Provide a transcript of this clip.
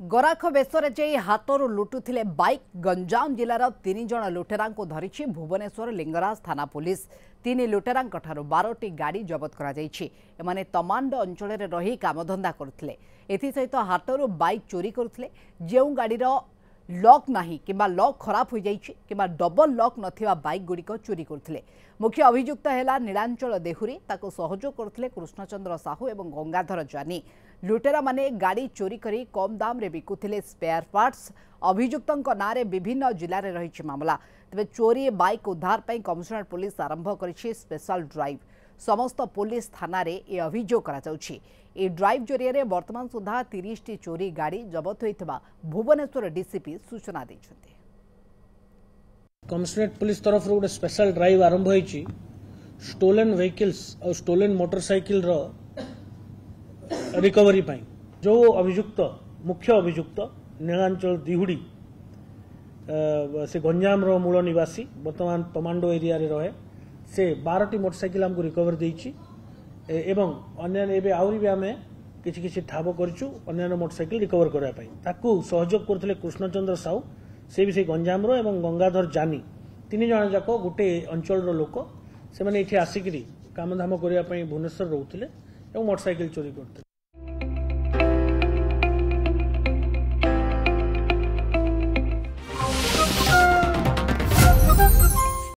गराख बेसरे जाई हाथरू लुटुथिले बाइक गंजाम जिलार 3 जण लुटेरांको धरिछि भुवनेश्वर लिंगराज थाना पुलिस। 3 लुटेरांक ठारू 12टी गाड़ी जबत करा जाइछि। एमाने तमांड अंचल रे रही कामधंदा करथिले। एथि सहित हाथरू बाइक चोरी करथिले। जेउ गाड़ीर लॉक नाही किंबा लॉक खराब हो जाइछि किंबा डबल लॉक नथिबा बाइक गुड़िक चोरी करथिले। मुख्य अभियुक्त हैला नीलांचल देहुरी। ताको सहयोग करथिले कृष्णचंद्र साहू एवं गंगाधर जानी। लुटेरा माने गाड़ी चोरी करी कम दाम रे बिकुथिले स्पेयर पार्ट्स। अभियुक्तंक नारे विभिन्न जिल्ला रे रहिछि मामला। तबे चोरी बाइक उद्धार पई कमिशनर पुलिस आरंभ करिछि स्पेशल ड्राइव। समस्त पुलिस थाना रे ए अभियोग करा जाउछि। ए ड्राइव जरिया रे वर्तमान सुधा 30 टी चोरी गाड़ी जबत होइतबा भुवनेश्वर डीसीपी सूचना दैछथि। कमिशनरेट पुलिस तरफ गोटे स्पेशल ड्राइव आरंभ होइछि स्टोलन व्हीकल्स और स्टोलन मोटरसाइकिल रो रिकवरी पाई। जो अभियुक्त मुख्य अभियुक्त नीलांचल दिहुड़ी से गंजाम रो मूल निवासी वर्तमान तमांडो एरिया रे रहे से 12टी मोटरसाइकिल हमको रिकवर देइछि एवं अन्य एबे आउरी भी आमे किछि किछि ठाब करछु अन्य मोटरसाइकिल रिकवर करबा पाई। ताकू सहयोग करथिले कृष्णचंद्र साहू से भी से गंजाम रो एवं गंगाधर जानी 3 जण जाक गोटे अंचल रो लोक से माने इठी आसिकरी कामधाम करबा पाई भुवनेश्वर रहउथिले एवं मोटरसाइकिल चोरी करथिले।